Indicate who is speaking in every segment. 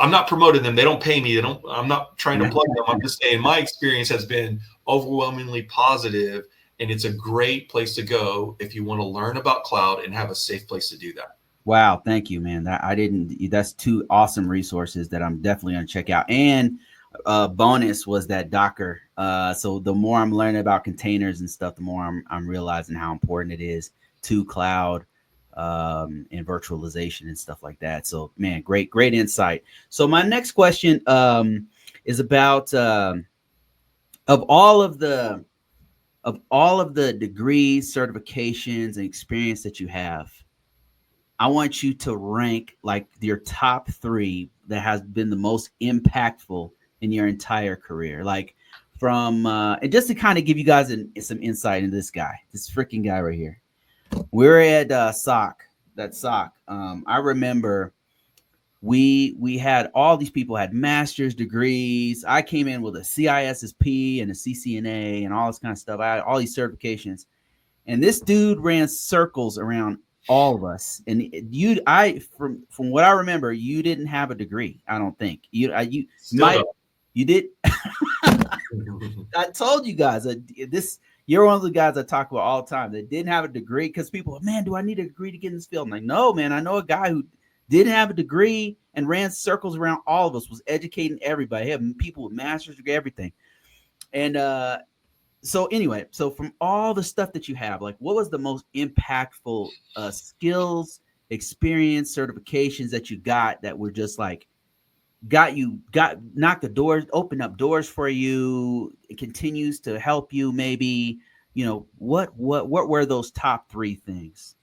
Speaker 1: I'm not promoting them. They don't pay me. I'm not trying to plug them. I'm just saying my experience has been overwhelmingly positive, and it's a great place to go if you want to learn about cloud and have a safe place to do that.
Speaker 2: Wow, thank you, man. That I didn't. That's two awesome resources that I'm definitely gonna check out. And bonus was that Docker. So the more I'm learning about containers and stuff, the more I'm realizing how important it is to cloud and virtualization and stuff like that. So man, great insight. So my next question is about of all of the degrees, certifications, and experience that you have. I want you to rank like your top three that has been the most impactful in your entire career. Like from and just to kind of give you guys some insight into this freaking guy right here. We're at SOC. I remember we had all these people had master's degrees. I came in with a CISSP and a CCNA and all this kind of stuff. I had all these certifications, and this dude ran circles around all of us. And from what I remember, you didn't have a degree. I don't think you did. I told you guys you're one of the guys I talk about all the time that didn't have a degree, because people, man, do I need a degree to get in this field? I'm like, no, man, I know a guy who didn't have a degree and ran circles around all of us, was educating everybody. He had people with master's degree, everything. And so anyway, so from all the stuff that you have, like what was the most impactful skills, experience, certifications that you got that were just like knocked the doors, opened up doors for you, it continues to help you maybe, what were those top three things?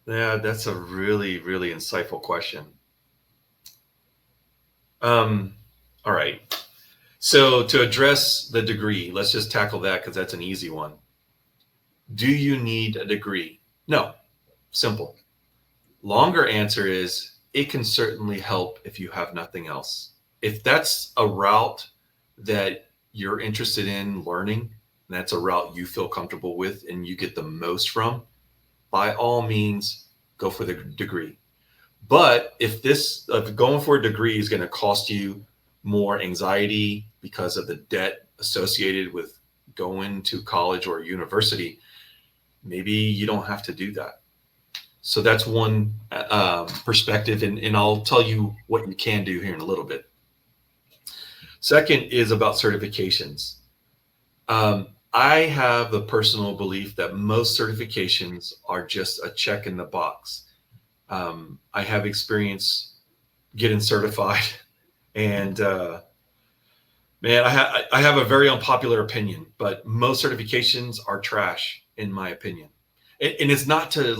Speaker 1: Yeah, that's a really, really insightful question. All right. So to address the degree, let's just tackle that because that's an easy one. Do you need a degree? No. Simple. Longer answer is it can certainly help if you have nothing else. If that's a route that you're interested in learning, and that's a route you feel comfortable with and you get the most from, by all means, go for the degree. But if going for a degree is going to cost you more anxiety because of the debt associated with going to college or university, maybe you don't have to do that. So that's one perspective, and I'll tell you what you can do here in a little bit. Second is about certifications. I have the personal belief that most certifications are just a check in the box. I have experience getting certified, and man, I have a very unpopular opinion, but most certifications are trash, in my opinion. And it's not to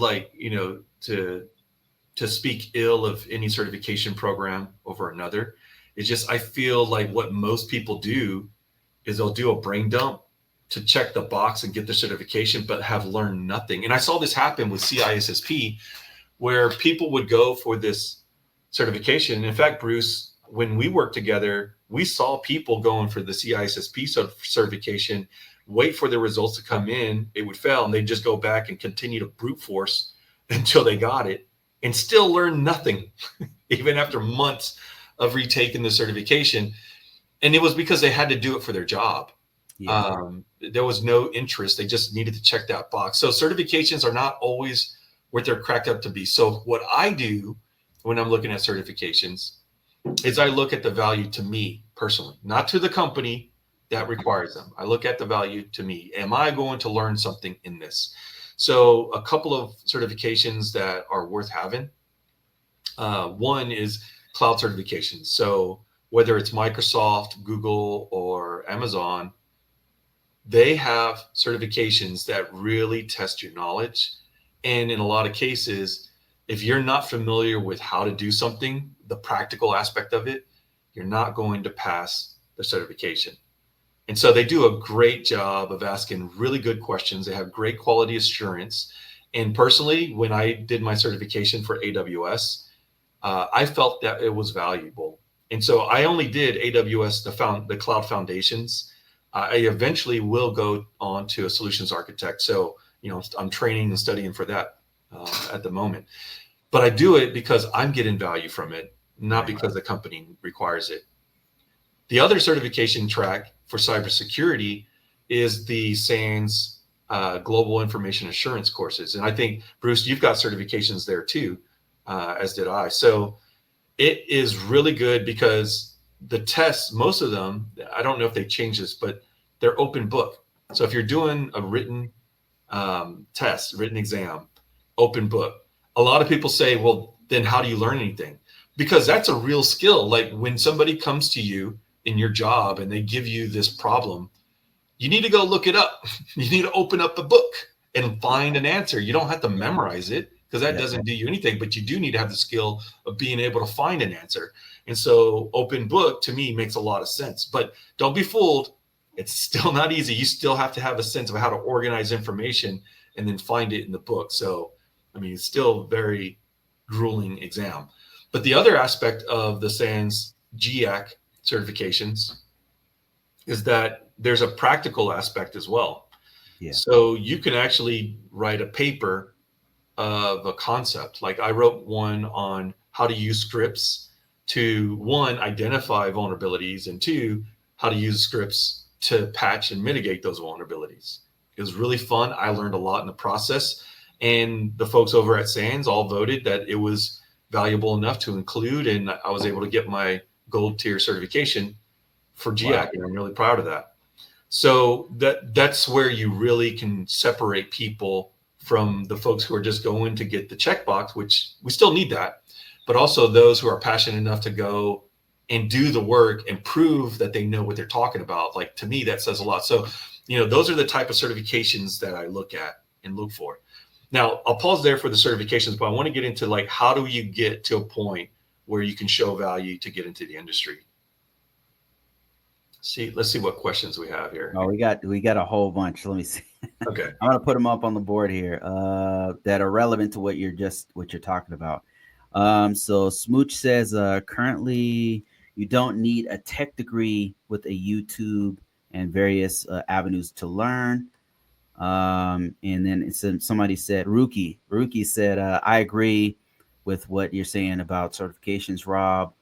Speaker 1: to speak ill of any certification program over another. It's just I feel like what most people do is they'll do a brain dump to check the box and get the certification, but have learned nothing. And I saw this happen with CISSP, where people would go for this certification. In fact, Bruce, when we worked together, we saw people going for the CISSP certification, wait for the results to come in, it would fail, and they'd just go back and continue to brute force until they got it and still learn nothing, even after months of retaking the certification. And it was because they had to do it for their job. Yeah. There was no interest. They just needed to check that box. So certifications are not always what they're cracked up to be. So what I do when I'm looking at certifications is I look at the value to me personally, not to the company that requires them. I look at the value to me. Am I going to learn something in this? So a couple of certifications that are worth having. One is cloud certifications. So whether it's Microsoft, Google, or Amazon, they have certifications that really test your knowledge. And in a lot of cases, if you're not familiar with how to do something, the practical aspect of it, you're not going to pass the certification. And so they do a great job of asking really good questions. They have great quality assurance. And personally, when I did my certification for AWS, I felt that it was valuable. And so I only did AWS, the cloud foundations. I eventually will go on to a solutions architect. So, I'm training and studying for that at the moment. But I do it because I'm getting value from it. not because the company requires it. The other certification track for cybersecurity is the SANS Global Information Assurance courses. And I think, Bruce, you've got certifications there too, as did I. So it is really good because the tests, most of them, I don't know if they changed this, but they're open book. So if you're doing a written test, written exam, open book, a lot of people say, well, then how do you learn anything? Because that's a real skill. Like when somebody comes to you in your job and they give you this problem, you need to go look it up. You need to open up the book and find an answer. You don't have to memorize it because that doesn't do you anything, but you do need to have the skill of being able to find an answer. And so open book to me makes a lot of sense, but don't be fooled. It's still not easy. You still have to have a sense of how to organize information and then find it in the book. So, I mean, it's still very grueling exam. But the other aspect of the SANS GIAC certifications is that there's a practical aspect as well.
Speaker 2: Yeah.
Speaker 1: So you can actually write a paper of a concept. Like I wrote one on how to use scripts to, one, identify vulnerabilities, and two, how to use scripts to patch and mitigate those vulnerabilities. It was really fun. I learned a lot in the process. And the folks over at SANS all voted that it was valuable enough to include, and I was able to get my gold tier certification for GIAC, wow. And I'm really proud of that. So that's where you really can separate people from the folks who are just going to get the checkbox, which we still need that, but also those who are passionate enough to go and do the work and prove that they know what they're talking about. Like, to me, that says a lot. So, you know, those are the type of certifications that I look at and look for. Now, I'll pause there for the certifications, but I want to get into, like, how do you get to a point where you can show value to get into the industry? Let's see what questions we have here.
Speaker 2: Oh, we got a whole bunch. Let me see.
Speaker 1: Okay.
Speaker 2: I'm gonna put them up on the board here that are relevant to what you're talking about. So Smooch says currently you don't need a tech degree with a YouTube and various avenues to learn. And then somebody said Rookie said I agree with what you're saying about certifications, Rob.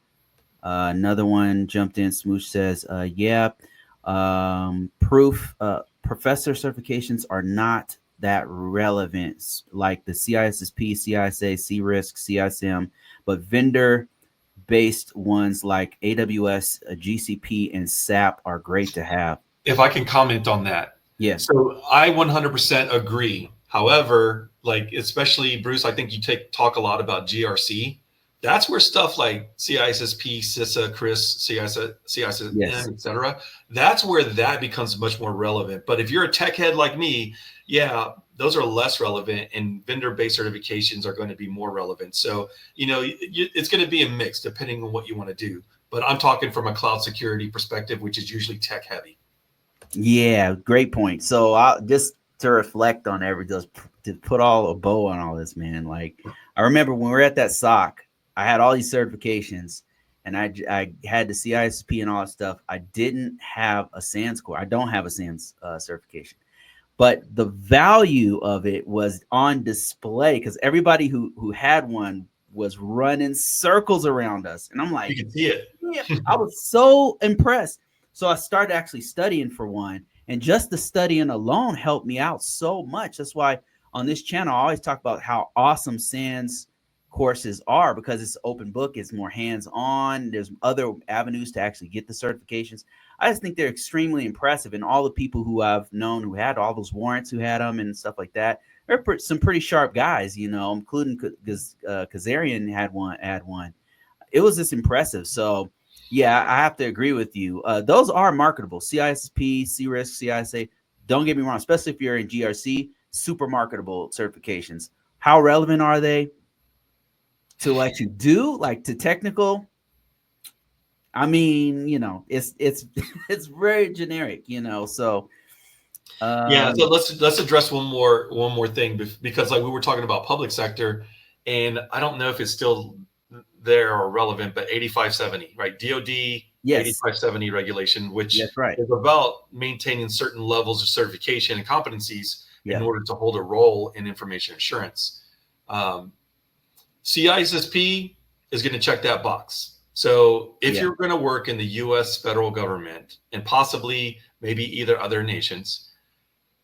Speaker 2: Another one jumped in. Smooch says, professor certifications are not that relevant, like the CISSP, CISA, CRISC, CISM, but vendor-based ones like AWS, GCP, and SAP are great to have.
Speaker 1: If I can comment on that.
Speaker 2: Yeah.
Speaker 1: So I 100% agree. However, like, especially Bruce, I think you talk a lot about GRC. That's where stuff like CISSP, CISA, CRISC, CISM,
Speaker 2: yes.
Speaker 1: et cetera, that's where that becomes much more relevant. But if you're a tech head like me, yeah, those are less relevant, and vendor-based certifications are going to be more relevant. So, you know, it's going to be a mix depending on what you want to do. But I'm talking from a cloud security perspective, which is usually tech heavy.
Speaker 2: Yeah, great point. So I'll just to reflect on to put all a bow on all this, man. Like, I remember when we were at that SOC, I had all these certifications, and I had the CISP and all that stuff. I didn't have a SANS core. I don't have a SANS certification, but the value of it was on display because everybody who had one was running circles around us, and I'm like,
Speaker 1: you can see it.
Speaker 2: Yeah, I was so impressed. So I started actually studying for one, and just the studying alone helped me out so much. That's why on this channel, I always talk about how awesome SANS courses are, because it's open book, it's more hands-on, there's other avenues to actually get the certifications. I just think they're extremely impressive, and all the people who I've known who had all those warrants, who had them and stuff like that, they're some pretty sharp guys, you know, including Kazarian had one. It was just impressive. So yeah, I have to agree with you. Those are marketable. CISP, CRISC, CISA, don't get me wrong, especially if you're in GRC, super marketable certifications. How relevant are they to what you do, like to technical? I mean, you know, it's it's very generic, you know. So
Speaker 1: yeah, so let's address one more thing, because like we were talking about public sector, and I don't know if it's still there or relevant, but 8570, right? DoD, yes. 8570 regulation, which
Speaker 2: right.
Speaker 1: is about maintaining certain levels of certification and competencies in order to hold a role in information assurance. CISSP, is going to check that box. So if
Speaker 2: Yeah.
Speaker 1: you're going to work in the US federal government and possibly maybe either other nations,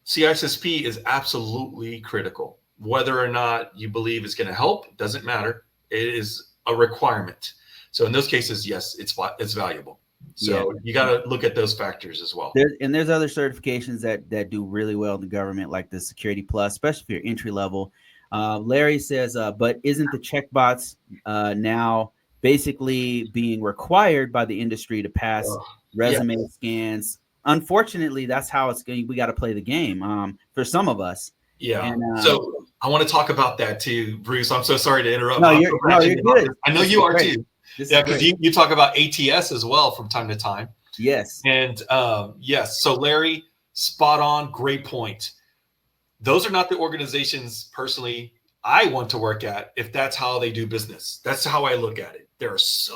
Speaker 1: CISSP is absolutely critical. Whether or not you believe it's going to help, doesn't matter. It is a requirement. So in those cases, yes, it's valuable.
Speaker 2: Yeah.
Speaker 1: So you got to look at those factors as well.
Speaker 2: There's other certifications that do really well in the government, like the Security Plus, especially if you're entry level. Larry says, but isn't the checkbox now basically being required by the industry to pass
Speaker 1: Yeah.
Speaker 2: resume scans? Unfortunately, that's how it's going. We got to play the game for some of us.
Speaker 1: Yeah.
Speaker 2: And
Speaker 1: So I want to talk about that too, Bruce. I'm so sorry to interrupt.
Speaker 2: no, you're good.
Speaker 1: I know you are too. Yeah, because you talk about ATS as well from time to time.
Speaker 2: Yes.
Speaker 1: And yes, so Larry, spot on, great point. Those are not the organizations personally I want to work at if that's how they do business. That's how I look at it. There are so